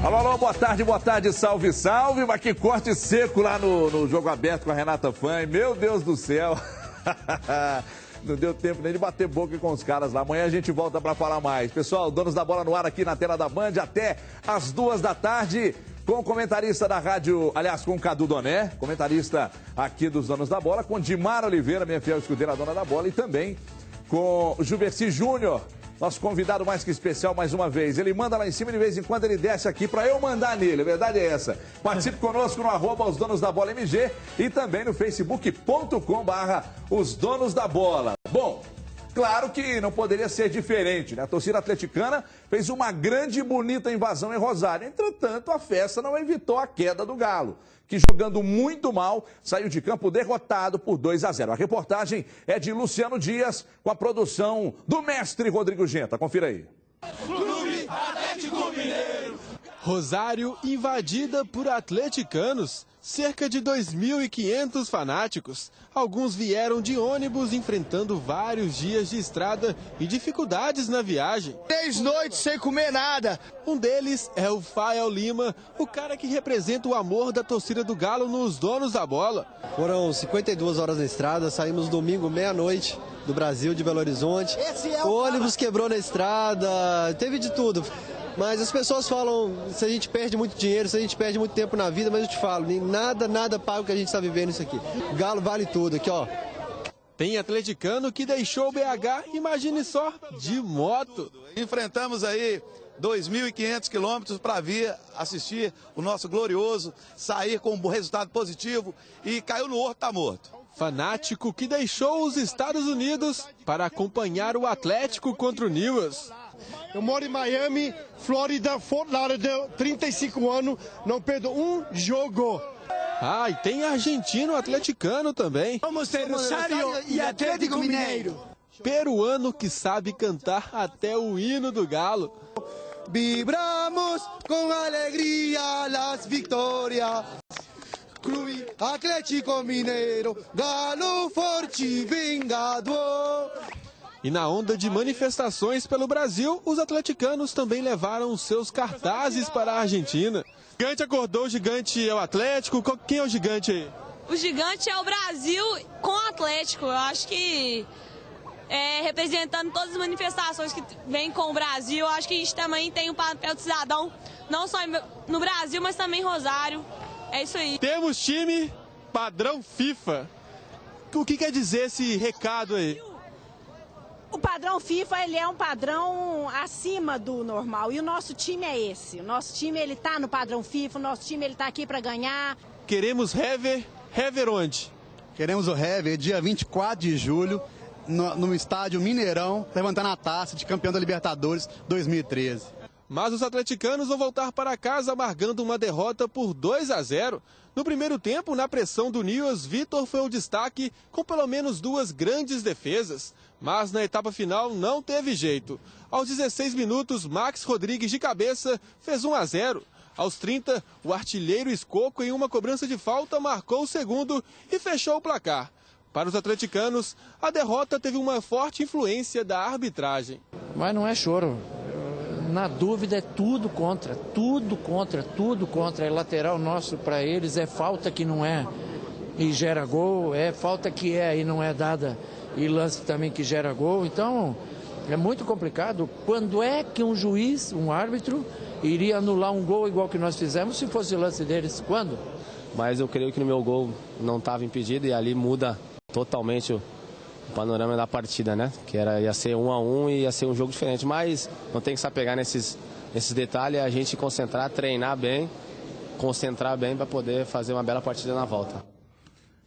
Alô, alô, boa tarde, salve, salve. Mas que corte seco lá no Jogo Aberto com a Renata Fã. Meu Deus do céu. Não deu tempo nem de bater boca com os caras lá. Amanhã a gente volta para falar mais. Pessoal, Donos da Bola no ar aqui na tela da Band até às 2 da tarde. Com o comentarista da rádio, aliás, com o Cadu Doné, comentarista aqui dos Donos da Bola, com Dimar Oliveira, minha fiel escudeira, dona da bola, e também com o Gilberci Júnior, nosso convidado mais que especial mais uma vez. Ele manda lá em cima e de vez em quando ele desce aqui para eu mandar nele, a verdade é essa. Participe conosco no @os Donos da Bola MG e também no facebook.com/os Donos da Bola. Bom, claro que não poderia ser diferente, né? A torcida atleticana fez uma grande e bonita invasão em Rosário. Entretanto, a festa não evitou a queda do Galo, que jogando muito mal, saiu de campo derrotado por 2-0. A reportagem é de Luciano Dias, com a produção do mestre Rodrigo Genta. Confira aí. Clube Atlético Mineiro. Rosário invadida por atleticanos. Cerca de 2.500 fanáticos. Alguns vieram de ônibus enfrentando vários dias de estrada e dificuldades na viagem. 3 noites sem comer nada. Um deles é o Fael Lima, o cara que representa o amor da torcida do Galo nos Donos da Bola. Foram 52 horas na estrada, saímos domingo, meia-noite, do Brasil, de Belo Horizonte. O ônibus quebrou na estrada, teve de tudo. Mas as pessoas falam, se a gente perde muito dinheiro, se a gente perde muito tempo na vida, mas eu te falo, nem nada paga o que a gente está vivendo isso aqui. O Galo vale tudo, aqui ó. Tem atleticano que deixou o BH, imagine só, de moto. Enfrentamos aí 2.500 quilômetros para vir assistir o nosso glorioso, sair com um resultado positivo e caiu no horto, tá morto. Fanático que deixou os Estados Unidos para acompanhar o Atlético contra o Newell's. Eu moro em Miami, Flórida, Fort Lauderdale, 35 anos, não perdo um jogo. Ah, e tem argentino atleticano também. Vamos ter Rosário e Atlético Mineiro. Peruano que sabe cantar até o hino do Galo. Vibramos com alegria as vitórias. Clube Atlético Mineiro, Galo forte vingador. E na onda de manifestações pelo Brasil, os atleticanos também levaram seus cartazes para a Argentina. O gigante acordou, o gigante é o Atlético. Quem é o gigante aí? O gigante é o Brasil com o Atlético. Eu acho que representando todas as manifestações que vêm com o Brasil, eu acho que a gente também tem um papel de cidadão, não só no Brasil, mas também em Rosário. É isso aí. Temos time padrão FIFA. O que quer dizer esse recado aí? O padrão FIFA, ele é um padrão acima do normal, e o nosso time é esse. O nosso time, ele tá no padrão FIFA, o nosso time, ele tá aqui para ganhar. Queremos Hever. Hever onde? Queremos o Hever dia 24 de julho, no estádio Mineirão, levantando a taça de campeão da Libertadores 2013. Mas os atleticanos vão voltar para casa amargando uma derrota por 2-0. No primeiro tempo, na pressão do Newell's, Vitor foi o destaque com pelo menos 2 grandes defesas. Mas na etapa final não teve jeito. Aos 16 minutos, Max Rodrigues de cabeça fez 1-0. Aos 30, o artilheiro Escoco, em uma cobrança de falta, marcou o segundo e fechou o placar. Para os atleticanos, a derrota teve uma forte influência da arbitragem. Mas não é choro. Na dúvida é tudo contra. É lateral nosso para eles, é falta que não é e gera gol, é falta que é e não é dada e lance também que gera gol. Então é muito complicado. Quando é que um juiz, um árbitro, iria anular um gol igual que nós fizemos se fosse o lance deles? Quando? Mas eu creio que no meu gol não estava impedido e ali muda totalmente o panorama da partida, né? Que ia ser 1-1 e ia ser um jogo diferente, mas não tem que se apegar nesses detalhes, a gente concentrar, treinar bem, concentrar bem para poder fazer uma bela partida na volta.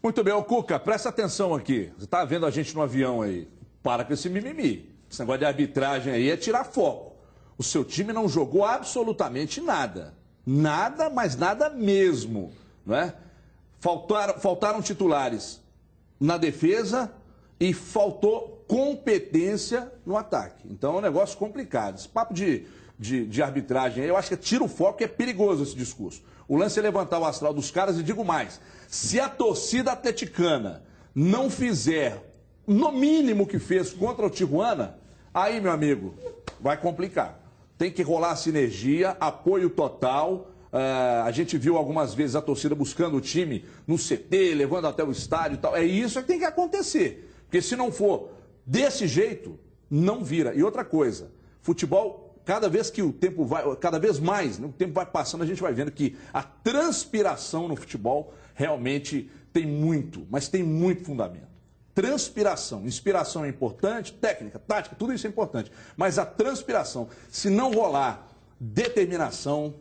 Muito bem, ô Cuca, presta atenção aqui. Você tá vendo a gente no avião aí? Para com esse mimimi. Esse negócio de arbitragem aí é tirar foco. O seu time não jogou absolutamente nada. Nada, mas nada mesmo, não é? Faltaram titulares na defesa e faltou competência no ataque. Então é um negócio complicado. Esse papo de arbitragem aí, eu acho que tira o foco, que é perigoso esse discurso. O lance é levantar o astral dos caras e digo mais, se a torcida atleticana não fizer no mínimo que fez contra o Tijuana, aí, meu amigo, vai complicar. tem que rolar sinergia, apoio total. A gente viu algumas vezes a torcida buscando o time no CT, levando até o estádio e tal. É isso que tem que acontecer. Porque se não for desse jeito, não vira. E outra coisa, futebol, cada vez que o tempo vai, cada vez mais, né, o tempo vai passando, a gente vai vendo que a transpiração no futebol realmente tem muito, mas tem muito fundamento. Transpiração, inspiração é importante, técnica, tática, tudo isso é importante. Mas a transpiração, se não rolar determinação,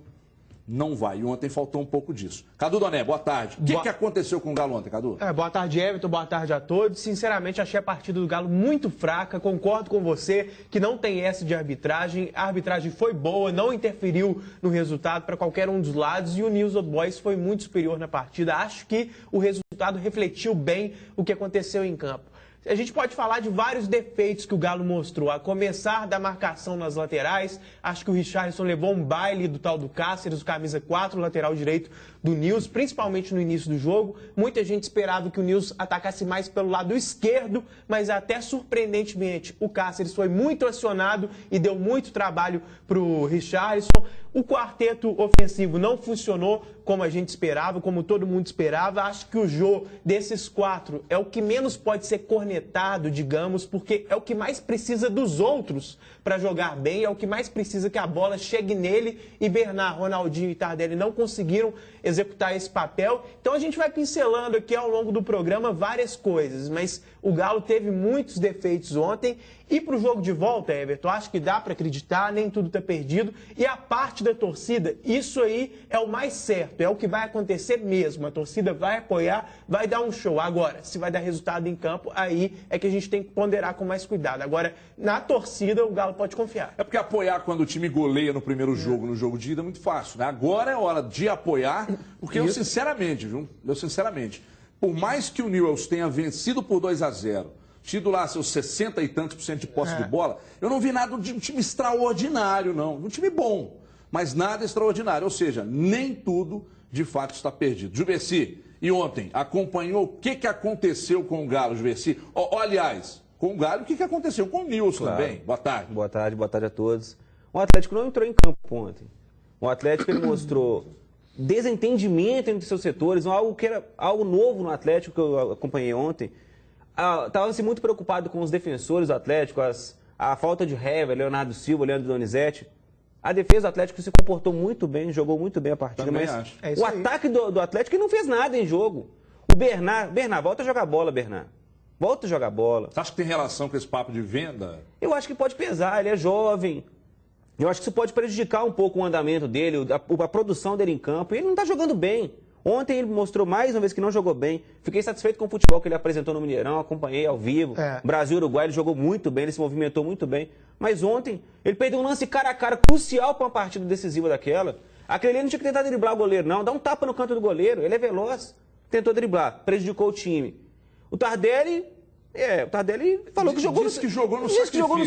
não vai. E ontem faltou um pouco disso. Cadu Doné, boa tarde. O que aconteceu com o Galo ontem, Cadu? Boa tarde, Everton. Boa tarde a todos. Sinceramente, achei a partida do Galo muito fraca. Concordo com você que não tem essa de arbitragem. A arbitragem foi boa, não interferiu no resultado para qualquer um dos lados. E o News Old Boys foi muito superior na partida. Acho que o resultado refletiu bem o que aconteceu em campo. A gente pode falar de vários defeitos que o Galo mostrou, a começar da marcação nas laterais. Acho que o Richarlison levou um baile do tal do Cáceres, o camisa 4, lateral direito do Nils, principalmente no início do jogo. Muita gente esperava que o Nils atacasse mais pelo lado esquerdo, mas até surpreendentemente o Cáceres foi muito acionado e deu muito trabalho para o Richarlison. O quarteto ofensivo não funcionou como a gente esperava, como todo mundo esperava. Acho que o Jô, desses 4, é o que menos pode ser cornetado, digamos, porque é o que mais precisa dos outros para jogar bem, é o que mais precisa que a bola chegue nele, e Bernard, Ronaldinho e Tardelli não conseguiram executar esse papel. Então a gente vai pincelando aqui ao longo do programa várias coisas, mas o Galo teve muitos defeitos ontem. E para o jogo de volta, Everton, acho que dá para acreditar, nem tudo está perdido. E a parte da torcida, isso aí é o mais certo, é o que vai acontecer mesmo. A torcida vai apoiar, vai dar um show. Agora, se vai dar resultado em campo, aí é que a gente tem que ponderar com mais cuidado. Agora, na torcida, o Galo pode confiar. É porque apoiar quando o time goleia no primeiro jogo, no jogo de ida, é muito fácil, né? Agora é hora de apoiar, porque eu sinceramente, por mais que o Newell's tenha vencido por 2-0, tido lá seus 60 e tantos % de posse de bola, eu não vi nada de um time extraordinário, não. Um time bom, mas nada extraordinário. Ou seja, nem tudo de fato está perdido. Juverci, e ontem, acompanhou o que aconteceu com o Galo, Juverci? Aliás, com o Galo, o que aconteceu com o Nilson também? Boa tarde. Boa tarde a todos. O Atlético não entrou em campo ontem. O Atlético ele mostrou desentendimento entre seus setores, algo que era algo novo no Atlético que eu acompanhei ontem. Estava-se muito preocupado com os defensores do Atlético, a falta de Hever, Leonardo Silva, Leandro Donizete. A defesa do Atlético se comportou muito bem, jogou muito bem a partida. Também mas acho. O ataque do Atlético não fez nada em jogo. O Bernard, volta a jogar bola, Bernard. Volta a jogar bola. Você acha que tem relação com esse papo de venda? Eu acho que pode pesar, ele é jovem. Eu acho que isso pode prejudicar um pouco o andamento dele, a produção dele em campo. E ele não está jogando bem. Ontem ele mostrou mais uma vez que não jogou bem. Fiquei satisfeito com o futebol que ele apresentou no Mineirão, acompanhei ao vivo. Brasil e Uruguai, ele jogou muito bem, ele se movimentou muito bem. Mas ontem ele perdeu um lance cara a cara crucial para uma partida decisiva daquela. Aquele ali não tinha que tentar driblar o goleiro, não. Dá um tapa no canto do goleiro, ele é veloz. Tentou driblar, prejudicou o time. O Tardelli falou que jogou no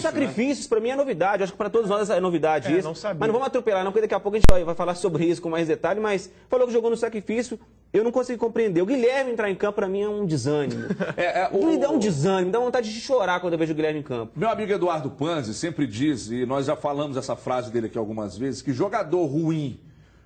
sacrifício. Né? Para mim é novidade. Acho que para todos nós é novidade isso. Mas não vamos atropelar, não, porque daqui a pouco a gente vai falar sobre isso com mais detalhe. Mas falou que jogou no sacrifício. Eu não consegui compreender. O Guilherme entrar em campo, para mim, é um desânimo. Me dá um desânimo, dá vontade de chorar quando eu vejo o Guilherme em campo. Meu amigo Eduardo Panzi sempre diz, e nós já falamos essa frase dele aqui algumas vezes, que jogador ruim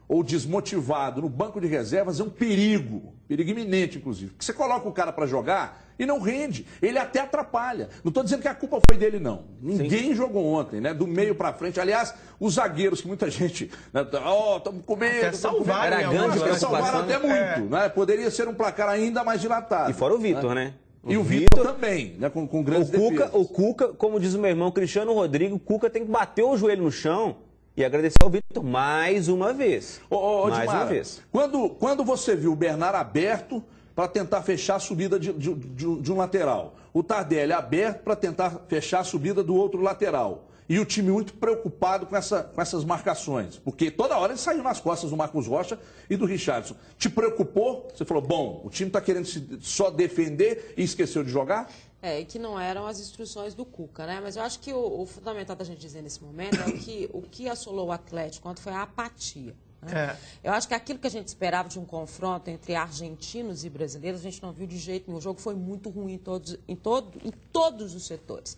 ou desmotivado no banco de reservas é um perigo iminente, inclusive. Porque você coloca o cara para jogar e não rende, ele até atrapalha. Não estou dizendo que a culpa foi dele, não. Ninguém jogou ontem, né? Do meio para frente. Aliás, os zagueiros, que muita gente... estamos com medo. Salvaram até muito. Né? Poderia ser um placar ainda mais dilatado. E fora o Vitor, né? E o Vitor também, né? Com grandes defesas. O Cuca, como diz o meu irmão Cristiano Rodrigo, o Cuca tem que bater o joelho no chão e agradecer ao Vitor mais uma vez. Uma vez. Quando você viu o Bernard aberto para tentar fechar a subida de um lateral, o Tardelli aberto para tentar fechar a subida do outro lateral, e o time muito preocupado com essas marcações, porque toda hora ele saiu nas costas do Marcos Rocha e do Richarlison. Te preocupou? Você falou, bom, o time está querendo só defender e esqueceu de jogar? E que não eram as instruções do Cuca, né? Mas eu acho que o fundamental da gente dizer nesse momento é o que assolou o Atlético, quanto foi a apatia. Né? Eu acho que aquilo que a gente esperava de um confronto entre argentinos e brasileiros, a gente não viu de jeito nenhum. O jogo foi muito ruim em todos os setores.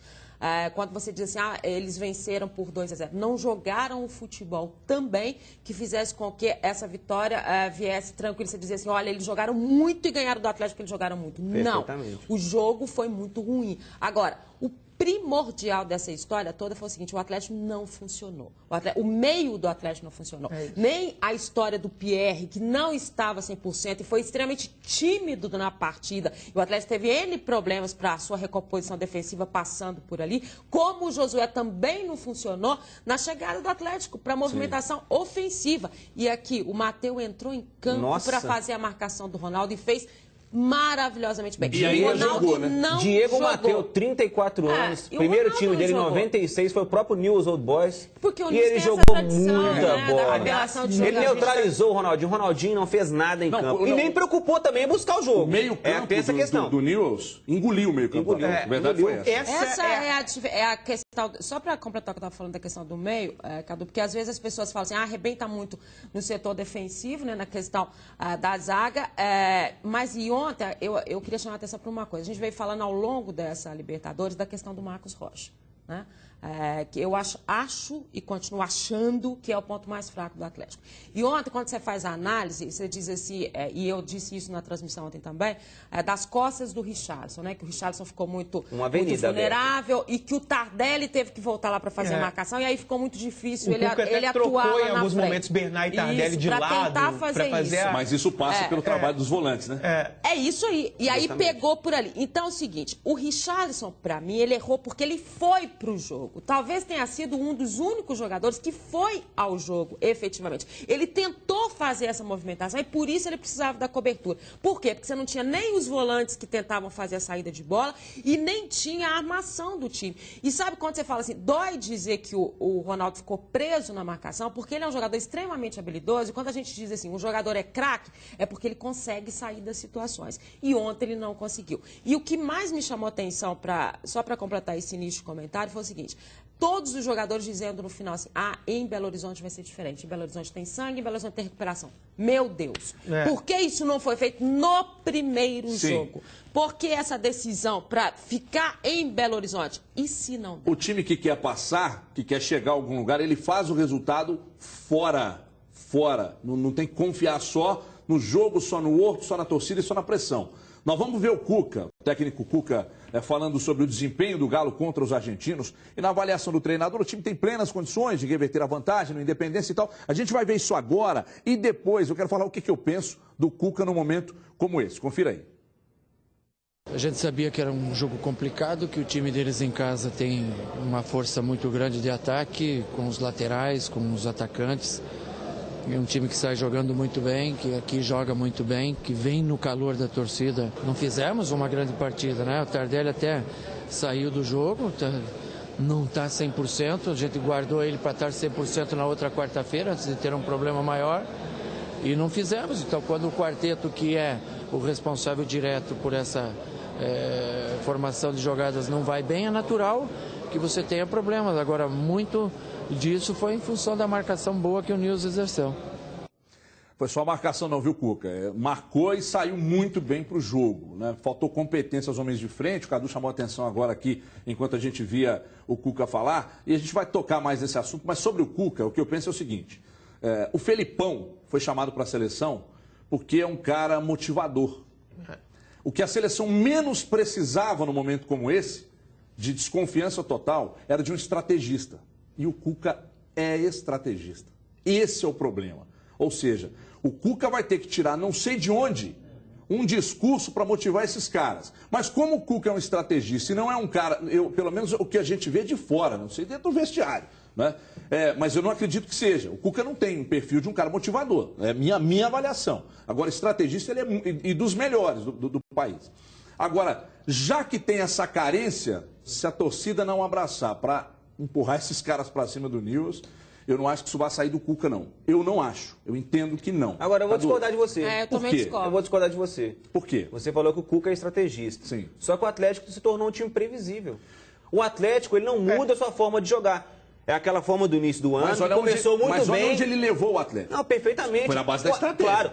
Quando você diz assim, eles venceram por 2-0, não jogaram o futebol também que fizesse com que essa vitória viesse tranquila. Você dizia assim, olha, eles jogaram muito e ganharam do Atlético porque eles jogaram muito. Não, o jogo foi muito ruim. Agora, o primordial dessa história toda foi o seguinte, o Atlético não funcionou. O meio do Atlético não funcionou. Nem a história do Pierre, que não estava 100% e foi extremamente tímido na partida. E o Atlético teve N problemas para a sua recomposição defensiva passando por ali. Como o Josué também não funcionou na chegada do Atlético para a movimentação ofensiva. E aqui, o Matheus entrou em campo para fazer a marcação do Ronaldo e fez maravilhosamente bem. E aí jogou, né? Diego Matheus, 34 anos, primeiro time dele em 96 foi o próprio News Old Boys. Porque o e ele jogou muita bola. Ele neutralizou o Ronaldinho. O Ronaldinho não fez nada em campo. E nem preocupou também em buscar o jogo. O meio-campo do News engoliu o meio-campo. A verdade foi essa. Essa é a questão. Só para completar o que eu estava falando da questão do meio, Cadu, porque às vezes as pessoas falam assim, arrebenta muito no setor defensivo, né, na questão da zaga, mas ontem eu queria chamar a atenção para uma coisa. A gente veio falando ao longo dessa Libertadores da questão do Marcos Rocha, né? Que eu acho e continuo achando que é o ponto mais fraco do Atlético. E ontem, quando você faz a análise, você diz assim, e eu disse isso na transmissão ontem também, das costas do Richarlison, né? Que o Richarlison ficou muito vulnerável e que o Tardelli teve que voltar lá para fazer a marcação e aí ficou muito difícil ele atuar trocou lá em alguns momentos Bernard e Tardelli de lado para fazer Mas isso passa pelo trabalho dos volantes, né? É isso aí. E aí pegou por ali. Então é o seguinte, o Richarlison, para mim, ele errou porque ele foi para o jogo. Talvez tenha sido um dos únicos jogadores que foi ao jogo, efetivamente. Ele tentou fazer essa movimentação e por isso ele precisava da cobertura. Por quê? Porque você não tinha nem os volantes que tentavam fazer a saída de bola e nem tinha a armação do time. E sabe quando você fala assim, dói dizer que o Ronaldo ficou preso na marcação, porque ele é um jogador extremamente habilidoso e quando a gente diz assim, um jogador é craque, é porque ele consegue sair das situações. E ontem ele não conseguiu. E o que mais me chamou a atenção, só para completar esse início de comentário, foi o seguinte, todos os jogadores dizendo no final assim, em Belo Horizonte vai ser diferente. Em Belo Horizonte tem sangue, em Belo Horizonte tem recuperação. Meu Deus, por que isso não foi feito no primeiro jogo? Por que essa decisão para ficar em Belo Horizonte? E se não der? O time que quer passar, que quer chegar a algum lugar, ele faz o resultado fora. Não tem que confiar só no jogo, só no outro, só na torcida e só na pressão. Nós vamos ver o Cuca, o técnico Cuca, falando sobre o desempenho do Galo contra os argentinos. E na avaliação do treinador, o time tem plenas condições de reverter a vantagem no Independência e tal. A gente vai ver isso agora e depois eu quero falar o que eu penso do Cuca num momento como esse. Confira aí. A gente sabia que era um jogo complicado, que o time deles em casa tem uma força muito grande de ataque, com os laterais, com os atacantes. É um time que sai jogando muito bem, que aqui joga muito bem, que vem no calor da torcida. Não fizemos uma grande partida, né? O Tardelli até saiu do jogo, não está 100%. A gente guardou ele para estar 100% na outra quarta-feira, antes de ter um problema maior. E não fizemos. Então, quando o quarteto, que é o responsável direto por essa formação de jogadas, não vai bem, é natural que você tenha problemas. Agora, muito disso foi em função da marcação boa que o News exerceu. Foi só a marcação não, viu, Cuca? Marcou e saiu muito bem para o jogo, né? Faltou competência aos homens de frente, o Cadu chamou a atenção agora aqui, enquanto a gente via o Cuca falar, e a gente vai tocar mais nesse assunto, mas sobre o Cuca, o que eu penso é o seguinte, o Felipão foi chamado para a seleção porque é um cara motivador. O que a seleção menos precisava num momento como esse, de desconfiança total, era de um estrategista. E o Cuca é estrategista. Esse é o problema. Ou seja, o Cuca vai ter que tirar, não sei de onde, um discurso para motivar esses caras. Mas como o Cuca é um estrategista e não é um cara, pelo menos o que a gente vê de fora, não sei dentro do vestiário, né? Mas eu não acredito que seja. O Cuca não tem um perfil de um cara motivador. É minha avaliação. Agora, estrategista, ele é e dos melhores do país. Agora, já que tem essa carência, se a torcida não abraçar para empurrar esses caras para cima do News, eu não acho que isso vai sair do Cuca, não. Eu não acho. Eu entendo que não. Agora, eu vou discordar de você. Eu também discordo. Eu vou discordar de você. Por quê? Você falou que o Cuca é estrategista. Sim. Só que o Atlético se tornou um time previsível. O Atlético, ele não muda a sua forma de jogar. É aquela forma do início do ano, que começou muito bem. Mas olha onde ele levou o Atlético. Não, perfeitamente. Foi na base da estratégia. Claro,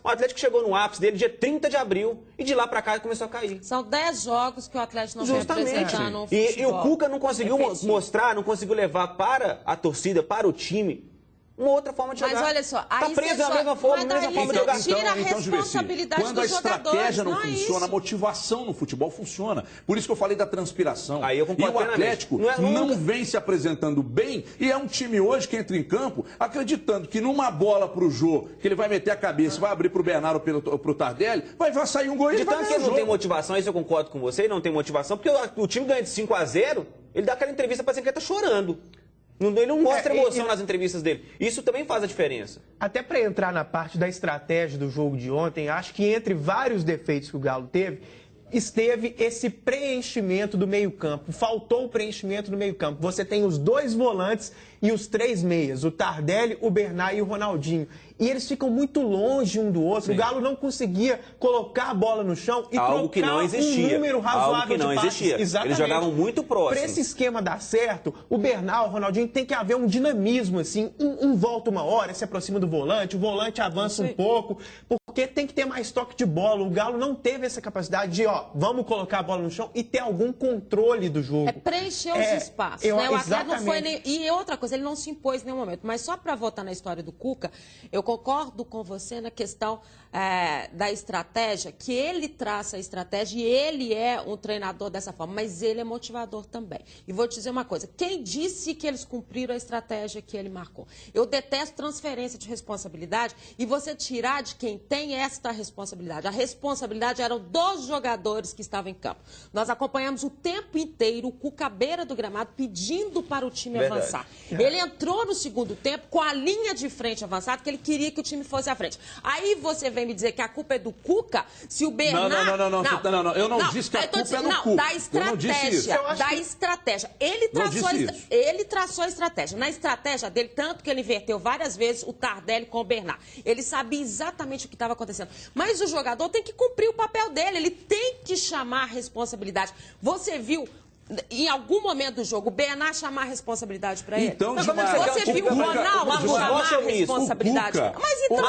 o Atlético chegou no ápice dele dia 30 de abril e de lá pra cá começou a cair. São 10 jogos que o Atlético não vem apresentando no futebol. E o Cuca não conseguiu mostrar, não conseguiu levar para a torcida, para o time, uma outra forma de jogar. Mas olha só, tá preso da mesma forma, de jogar. Tira a responsabilidade quando a estratégia não funciona, a isso. motivação no futebol funciona. Por isso que eu falei da transpiração. Aí eu e o Atlético não vem se apresentando bem e é um time hoje que entra em campo acreditando que numa bola pro Jô, que ele vai meter a cabeça, vai abrir pro Bernardo ou pro Tardelli, vai sair um gol e de vai tanto que ele não tem motivação, isso eu concordo com você, ele não tem motivação, porque o time ganha de 5-0, ele dá aquela entrevista parecendo que ele tá chorando. Ele não mostra emoção nas entrevistas dele. Isso também faz a diferença. Até para entrar na parte da estratégia do jogo de ontem, acho que entre vários defeitos que o Galo teve, esteve esse preenchimento do meio-campo. Faltou o preenchimento do meio-campo. Você tem os 2 volantes e os 3 meias, o Tardelli, o Bernard e o Ronaldinho. E eles ficam muito longe um do outro. Sim. O Galo não conseguia colocar a bola no chão e algo que não existia. Um número razoável algo que não de passes. Existia. Exatamente. Eles jogavam muito próximo. Para esse esquema dar certo, o Bernard, o Ronaldinho, tem que haver um dinamismo, assim. Um volta uma hora, se aproxima do volante, o volante avança um pouco, porque tem que ter mais toque de bola. O Galo não teve essa capacidade de, vamos colocar a bola no chão e ter algum controle do jogo. É preencher os espaços, né? O Atlético não foi nem... E outra coisa, ele não se impôs em nenhum momento. Mas só para voltar na história do Cuca, eu concordo com você na questão da estratégia, que ele traça a estratégia e ele é um treinador dessa forma, mas ele é motivador também. E vou te dizer uma coisa, quem disse que eles cumpriram a estratégia que ele marcou? Eu detesto transferência de responsabilidade e você tirar de quem tem esta responsabilidade. A responsabilidade era dos jogadores que estavam em campo. Nós acompanhamos o tempo inteiro o Cuca à beira do gramado pedindo para o time avançar. Ele entrou no segundo tempo com a linha de frente avançada, que ele queria que o time fosse à frente. Aí você vem me dizer que a culpa é do Cuca, se o Bernard... Não, eu não disse que a culpa é do Cuca. Da estratégia, estratégia. Ele traçou a estratégia. Na estratégia dele, tanto que ele inverteu várias vezes o Tardelli com o Bernard. Ele sabia exatamente o que estava acontecendo. Mas o jogador tem que cumprir o papel dele, ele tem que chamar a responsabilidade. Você viu... Em algum momento do jogo, o Bernard chamar a responsabilidade para ele? Então, você viu o Ronaldo chamar a responsabilidade? Mas então,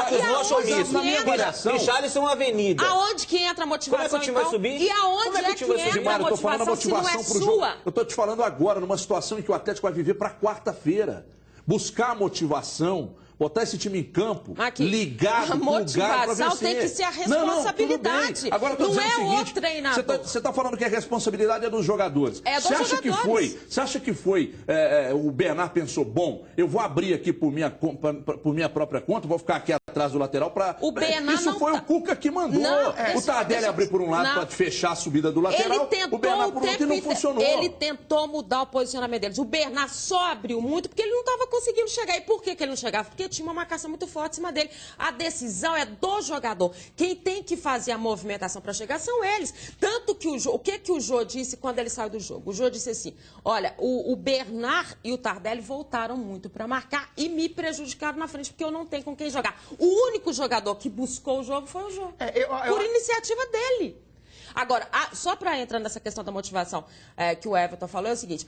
na minha avaliação, Richarlison é uma avenida. Aonde que entra a motivação, como é que o time vai subir? E aonde é que entra a motivação se não é sua? Eu estou te falando agora, numa situação em que o Atlético vai viver para quarta-feira. Buscar a motivação, botar esse time em campo, ligado, a motivação tem que ser a responsabilidade. Agora, não é o treinador. Você está falando que a responsabilidade é dos jogadores. É dos jogadores. Você acha que foi o Bernard pensou, bom, eu vou abrir aqui por minha própria conta, vou ficar aqui atrás do lateral para... Isso foi o Cuca que mandou. O Tardelli abrir por um lado para fechar a subida do lateral, o Bernard por outro e não funcionou. Ele tentou mudar o posicionamento deles. O Bernard só abriu muito porque ele não estava conseguindo chegar. E por que ele não chegava? Porque tinha uma marcação muito forte em cima dele. A decisão é do jogador. Quem tem que fazer a movimentação para chegar são eles. Tanto que o que o Jô disse quando ele saiu do jogo? O Jô disse assim, olha, o Bernard e o Tardelli voltaram muito para marcar e me prejudicaram na frente, porque eu não tenho com quem jogar. O único jogador que buscou o jogo foi o Jô. Por iniciativa dele. Agora, só para entrar nessa questão da motivação que o Everton falou, é o seguinte,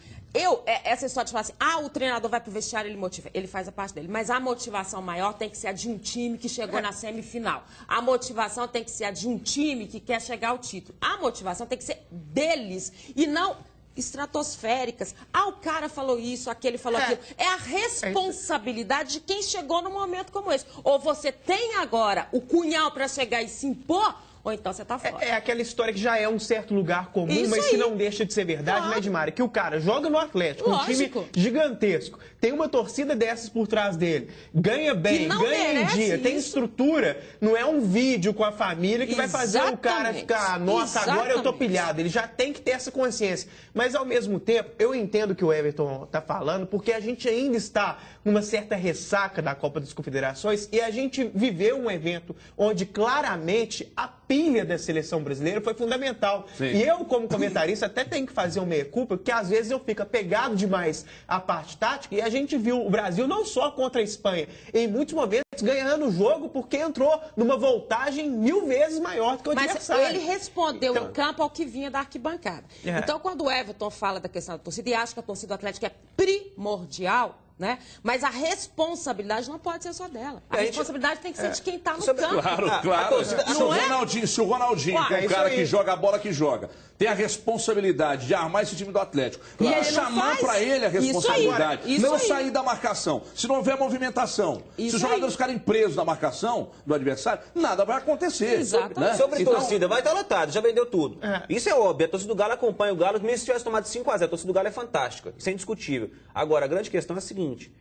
essa história de falar assim, o treinador vai pro vestiário, ele motiva, ele faz a parte dele, mas a motivação maior tem que ser a de um time que chegou na semifinal. A motivação tem que ser a de um time que quer chegar ao título. A motivação tem que ser deles e não estratosféricas. O cara falou isso, aquele falou aquilo. É a responsabilidade de quem chegou num momento como esse. Ou você tem agora o cunhal para chegar e se impor, ou então você tá fora. É aquela história que já é um certo lugar comum, isso mas que não deixa de ser verdade, né, Edmara? Que o cara joga no Atlético, um time gigantesco, tem uma torcida dessas por trás dele, ganha bem, ganha em dia, tem estrutura, não é um vídeo com a família que vai fazer o cara ficar, nossa, agora eu tô pilhado. Ele já tem que ter essa consciência. Mas, ao mesmo tempo, eu entendo o que o Everton tá falando, porque a gente ainda está numa certa ressaca da Copa das Confederações e a gente viveu um evento onde, claramente, a pilha da seleção brasileira foi fundamental. Sim. E eu, como comentarista, até tenho que fazer uma meia-culpa, porque às vezes eu fico apegado demais à parte tática, e a gente viu o Brasil não só contra a Espanha, em muitos momentos ganhando o jogo porque entrou numa voltagem 1000 vezes maior do que o adversário. Mas ele respondeu em campo ao que vinha da arquibancada. Então, quando o Everton fala da questão da torcida, e acha que a torcida do Atlético é primordial, né? Mas a responsabilidade não pode ser só dela. A responsabilidade tem que ser de quem está no campo. Claro. Se o Ronaldinho, que é um cara que joga a bola que joga, tem a responsabilidade de armar esse time do Atlético, e chamar para ele a responsabilidade, não sair da marcação. Se não houver movimentação, se os jogadores ficarem presos na marcação do adversário, nada vai acontecer. Né? Sobre torcida, vai estar lotado, já vendeu tudo. Isso é óbvio, a torcida do Galo acompanha o Galo, mesmo se tivesse tomado 5-0, a torcida do Galo é fantástica, isso é indiscutível. Agora, a grande questão é a seguinte: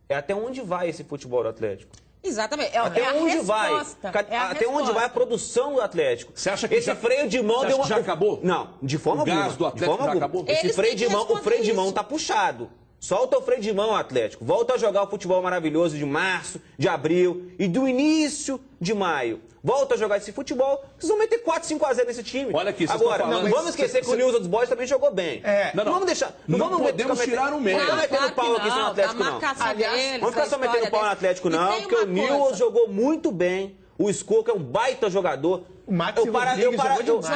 é até onde vai esse futebol do Atlético? Exatamente. Até onde vai? Até onde vai a produção do Atlético? Você acha que esse freio de mão deu uma... já acabou? Não, de forma alguma. O gás do Atlético já acabou? Esse freio de mão, o freio de mão tá puxado. Solta o freio de mão, Atlético. Volta a jogar o futebol maravilhoso de março, de abril e do início de maio. Volta a jogar esse futebol, vocês vão meter 4-5-0 nesse time. Olha aqui, agora, não vamos esquecer que o Nilson dos Boys também jogou bem. Não vamos deixar. Não podemos tirar o meio. Não metendo pau aqui no Atlético, não. Aliás, vamos ficar só metendo pau no Atlético, não, porque o Nilson jogou muito bem. O Schalke é um baita jogador.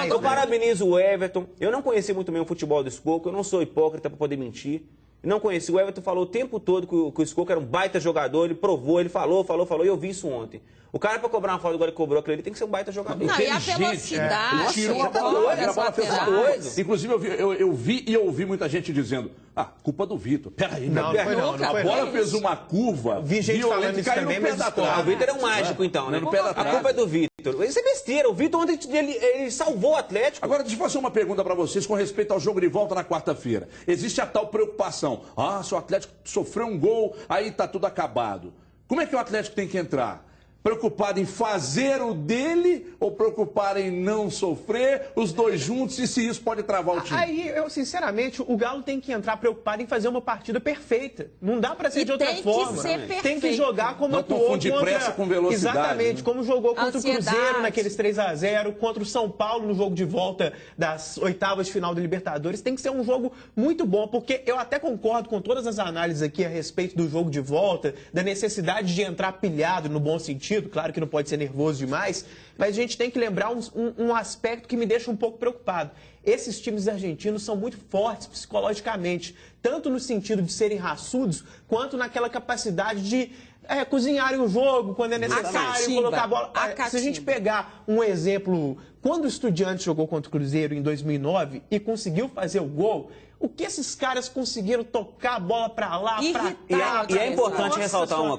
Eu parabenizo o Everton. Eu não conheci muito bem o futebol do Schalke, eu não sou hipócrita para poder mentir. Não conheci. O Everton falou o tempo todo que o Schalke era um baita jogador, ele provou, ele falou, e eu vi isso ontem. O cara, para cobrar uma falta, agora ele cobrou aquele, ele tem que ser um baita jogador. Não, e a velocidade. Ele tirou a bola, fez inclusive, eu vi e ouvi muita gente dizendo: culpa do Vitor. Peraí, a bola fez uma curva. Vi gente falando isso também, mas o Vitor é um mágico, então, né? A culpa é do Vitor. Isso é besteira. O Vitor ontem ele salvou o Atlético. Agora, deixa eu fazer uma pergunta para vocês com respeito ao jogo de volta na quarta-feira. Existe a tal preocupação. Se o Atlético sofreu um gol, aí tá tudo acabado. Como é que o Atlético tem que entrar? Preocupado em fazer o dele ou preocupado em não sofrer, os dois juntos, e se isso pode travar o time? Aí, sinceramente, o Galo tem que entrar preocupado em fazer uma partida perfeita. Não dá para ser de outra forma. Tem que jogar como atuou contra... Não confundir pressa com velocidade. Exatamente, como jogou contra o Cruzeiro naqueles 3-0, contra o São Paulo no jogo de volta das oitavas de final da Libertadores. Tem que ser um jogo muito bom, porque eu até concordo com todas as análises aqui a respeito do jogo de volta, da necessidade de entrar pilhado no bom sentido. Claro que não pode ser nervoso demais, mas a gente tem que lembrar um aspecto que me deixa um pouco preocupado. Esses times argentinos são muito fortes psicologicamente, tanto no sentido de serem raçudos, quanto naquela capacidade de cozinharem o jogo quando é necessário, colocar a bola. Se a gente pegar um exemplo, quando o Estudiantes jogou contra o Cruzeiro em 2009 e conseguiu fazer o gol, o que esses caras conseguiram tocar a bola pra lá, pra cá? E é importante ressaltar uma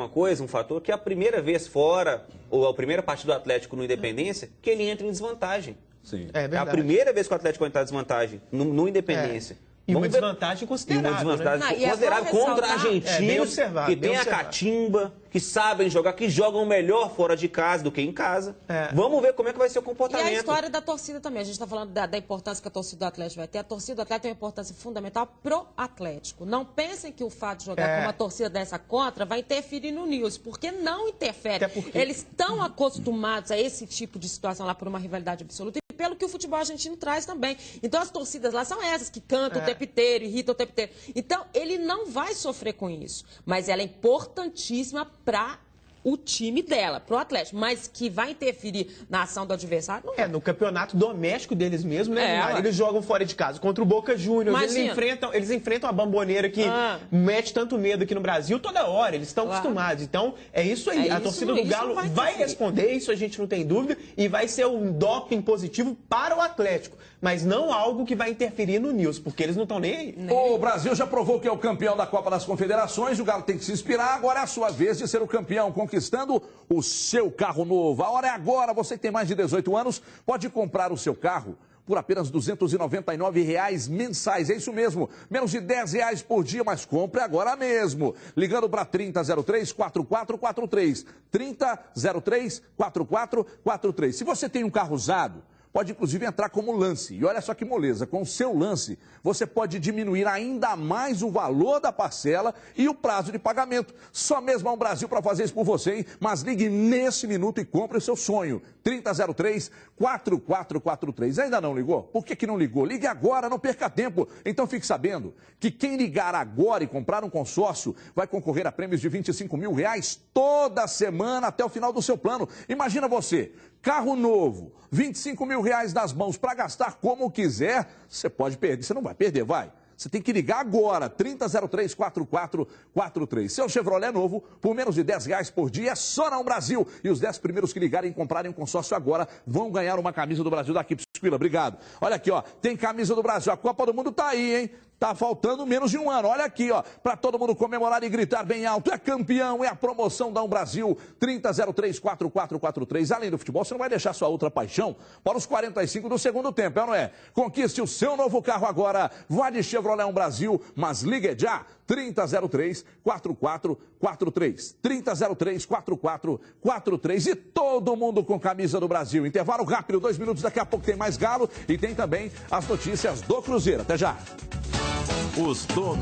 coisa, um fator, que é a primeira vez fora, ou a primeira partida do Atlético no Independência, que ele entra em desvantagem. Sim. É a primeira vez que o Atlético vai entrar em desvantagem no Independência. E uma desvantagem considerável. Considerável contra argentinos que tem a catimba, que sabem jogar, que jogam melhor fora de casa do que em casa. Vamos ver como é que vai ser o comportamento. E a história da torcida também. A gente está falando da importância que a torcida do Atlético vai ter. A torcida do Atlético tem uma importância fundamental pro Atlético. Não pensem que o fato de jogar com uma torcida dessa contra vai interferir no Nilson, porque não interfere. Eles estão acostumados a esse tipo de situação lá por uma rivalidade absoluta. Pelo que o futebol argentino traz também. Então, as torcidas lá são essas, que cantam o tempo inteiro, irritam o tempo inteiro. Então, ele não vai sofrer com isso. Mas ela é importantíssima para o time dela, pro Atlético. Mas que vai interferir na ação do adversário, não vai. No campeonato doméstico deles mesmo, né? Eles jogam fora de casa contra o Boca Juniors. Eles enfrentam a Bamboneira que mete tanto medo aqui no Brasil toda hora. Eles estão acostumados. Então, é isso aí. A torcida do Galo vai responder, isso a gente não tem dúvida, e vai ser um doping positivo para o Atlético. Mas não algo que vai interferir no Nilson, porque eles não estão nem aí. O Brasil já provou que é o campeão da Copa das Confederações, o Galo tem que se inspirar, agora é a sua vez de ser o campeão, conquistando o seu carro novo. A hora é agora, você que tem mais de 18 anos, pode comprar o seu carro por apenas R$ 299 mensais. É isso mesmo, menos de R$10 por dia, mas compre agora mesmo. Ligando para 3003-4443. 3003-4443. Se você tem um carro usado, pode inclusive entrar como lance. E olha só que moleza, com o seu lance, você pode diminuir ainda mais o valor da parcela e o prazo de pagamento. Só mesmo há um Brasil para fazer isso por você, hein? Mas ligue nesse minuto e compre o seu sonho. 3003-4443. Ainda não ligou? Por que não ligou? Ligue agora, não perca tempo. Então fique sabendo que quem ligar agora e comprar um consórcio vai concorrer a prêmios de R$25 mil toda semana até o final do seu plano. Imagina você, carro novo, R$25 mil nas mãos para gastar como quiser. Você pode perder, você não vai perder, vai. Você tem que ligar agora, 3003-4443. Seu Chevrolet novo, por menos de R$10 por dia, é só na Brasil. E os 10 primeiros que ligarem e comprarem um consórcio agora vão ganhar uma camisa do Brasil daqui. Pisquila, obrigado. Olha aqui, ó, tem camisa do Brasil. A Copa do Mundo tá aí, hein? Tá faltando menos de um ano. Olha aqui, ó, para todo mundo comemorar e gritar bem alto. É campeão, é a promoção da Brasil. 3003-4443. Além do futebol, você não vai deixar sua outra paixão para os 45 do segundo tempo, é ou não é? Conquiste o seu novo carro agora. Vá de Chevrolet Brasil, mas ligue já. 3003-4443. 3003-4443. E todo mundo com camisa do Brasil. Intervalo rápido, 2 minutos. Daqui a pouco tem mais Galo e tem também as notícias do Cruzeiro. Até já. Os donos